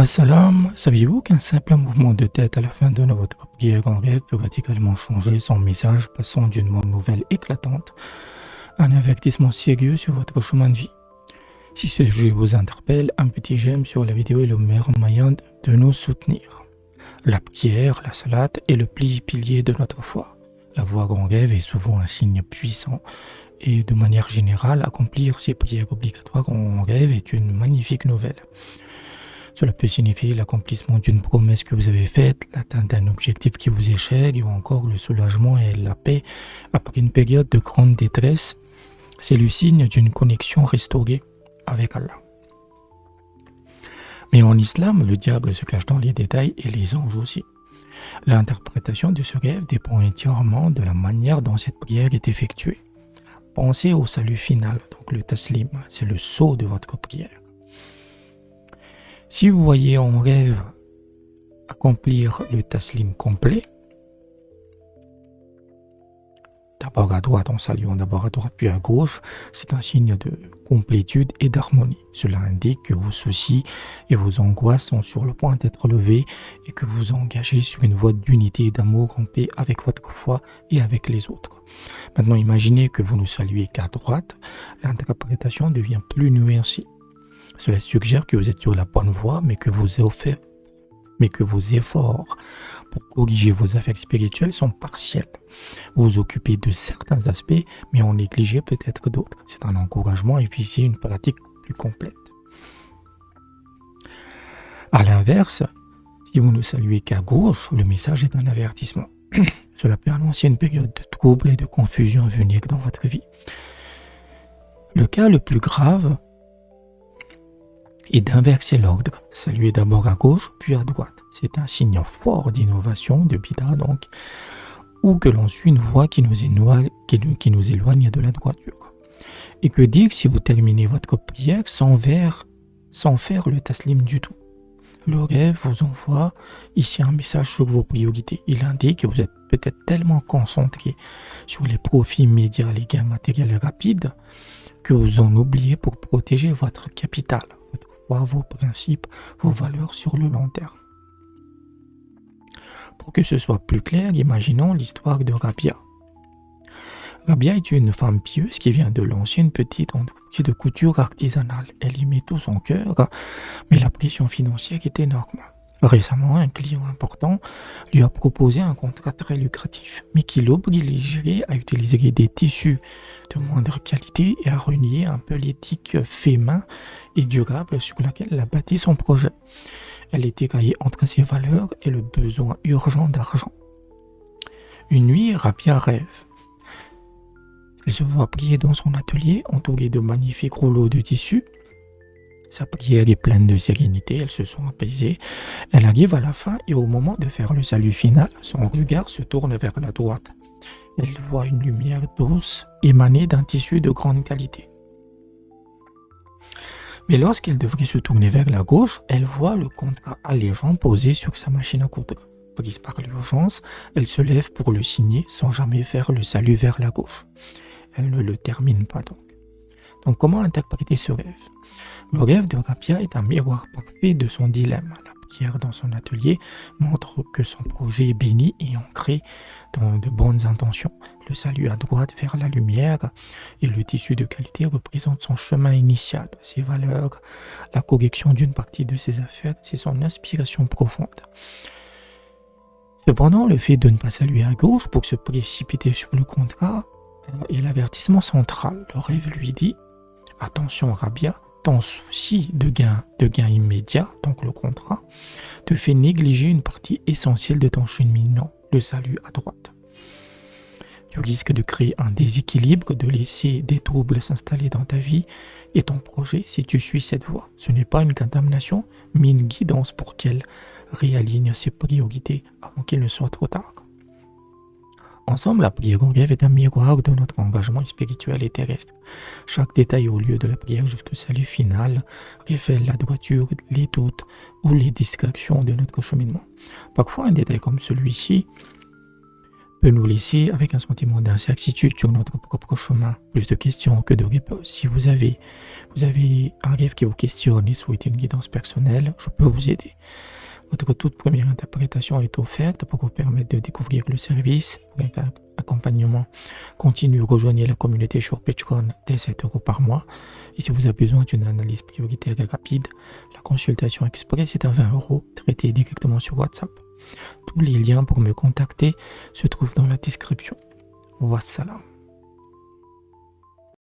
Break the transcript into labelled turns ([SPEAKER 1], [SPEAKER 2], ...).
[SPEAKER 1] Assalam, saviez-vous qu'un simple mouvement de tête à la fin de votre prière en rêve peut radicalement changer son message, passant d'une bonne nouvelle éclatante à un avertissement sérieux sur votre chemin de vie? Si ce sujet vous interpelle, un petit j'aime sur la vidéo est le meilleur moyen de nous soutenir. La prière, la salate est le pilier de notre foi. La voix en rêve est souvent un signe puissant et de manière générale, accomplir ces prières obligatoires en rêve est une magnifique nouvelle. Cela peut signifier l'accomplissement d'une promesse que vous avez faite, l'atteinte d'un objectif qui vous est cher, ou encore le soulagement et la paix après une période de grande détresse. C'est le signe d'une connexion restaurée avec Allah. Mais en islam, le diable se cache dans les détails et les anges aussi. L'interprétation de ce rêve dépend entièrement de la manière dont cette prière est effectuée. Pensez au salut final, donc le taslim, c'est le sceau de votre prière. Si vous voyez en rêve accomplir le taslim complet, d'abord à droite, en saluant d'abord à droite puis à gauche, c'est un signe de complétude et d'harmonie. Cela indique que vos soucis et vos angoisses sont sur le point d'être levés et que vous engagez sur une voie d'unité et d'amour en paix avec votre foi et avec les autres. Maintenant, imaginez que vous ne saluez qu'à droite, l'interprétation devient plus nuancée. Cela suggère que vous êtes sur la bonne voie, mais que vos efforts pour corriger vos affaires spirituelles sont partiels. Vous vous occupez de certains aspects, mais en négligez peut-être d'autres. C'est un encouragement et visez une pratique plus complète. À l'inverse, si vous ne saluez qu'à gauche, le message est un avertissement. Cela peut annoncer une période de trouble et de confusion à venir dans votre vie. Le cas le plus grave et d'inverser l'ordre, saluer d'abord à gauche puis à droite. C'est un signe fort d'innovation, de bid'a donc, ou que l'on suit une voie qui nous éloigne de la droiture. Et que dire si vous terminez votre prière sans faire le taslim du tout? Le rêve vous envoie ici un message sur vos priorités. Il indique que vous êtes peut-être tellement concentré sur les profits immédiats, les gains matériels rapides, que vous en oubliez pour protéger votre capital, vos principes, vos valeurs sur le long terme. Pour que ce soit plus clair, imaginons l'histoire de Rabia. Rabia est une femme pieuse qui vient de l'ancienne petite entreprise de couture artisanale. Elle y met tout son cœur, mais la pression financière est énorme. Récemment, un client important lui a proposé un contrat très lucratif, mais qui l'obligerait à utiliser des tissus de moindre qualité et à renier un peu l'éthique fait main et durable sur laquelle elle a bâti son projet. Elle était tiraillée entre ses valeurs et le besoin urgent d'argent. Une nuit, Rabia rêve. Elle se voit prier dans son atelier, entourée de magnifiques rouleaux de tissus. Sa prière est pleine de sérénité, elle se sent apaisée. Elle arrive à la fin et au moment de faire le salut final, son regard se tourne vers la droite. Elle voit une lumière douce émanée d'un tissu de grande qualité. Mais lorsqu'elle devrait se tourner vers la gauche, elle voit le contrat allégeant posé sur sa machine à coudre. Prise par l'urgence, elle se lève pour le signer sans jamais faire le salut vers la gauche. Elle ne le termine pas donc. Donc comment interpréter ce rêve? Le rêve de Rabia est un miroir parfait de son dilemme. La prière dans son atelier montre que son projet est béni et ancré dans de bonnes intentions. Le salut à droite vers la lumière et le tissu de qualité représente son chemin initial, ses valeurs, la correction d'une partie de ses affaires, c'est son inspiration profonde. Cependant, le fait de ne pas saluer à gauche pour se précipiter sur le contrat est l'avertissement central. Le rêve lui dit « Attention Rabia, ton souci de gain immédiat, donc le contrat, te fait négliger une partie essentielle de ton cheminement, le salut à droite. Tu risques de créer un déséquilibre, de laisser des troubles s'installer dans ta vie et ton projet si tu suis cette voie. Ce n'est pas une condamnation, mais une guidance pour qu'elle réaligne ses priorités avant qu'il ne soit trop tard. » Ensemble, la prière en rêve est un miroir de notre engagement spirituel et terrestre. Chaque détail au lieu de la prière jusqu'au salut final révèle la droiture, les doutes ou les distractions de notre cheminement. Parfois, un détail comme celui-ci peut nous laisser avec un sentiment d'incertitude sur notre propre chemin, plus de questions que de réponses. Si vous avez un rêve qui vous questionne et souhaitez une guidance personnelle, je peux vous aider. Votre toute première interprétation est offerte pour vous permettre de découvrir le service. Pour un accompagnement continu, rejoignez la communauté sur Patreon dès 7 € par mois. Et si vous avez besoin d'une analyse prioritaire et rapide, la consultation express est à 20 €, traitée directement sur WhatsApp. Tous les liens pour me contacter se trouvent dans la description. Wassalam.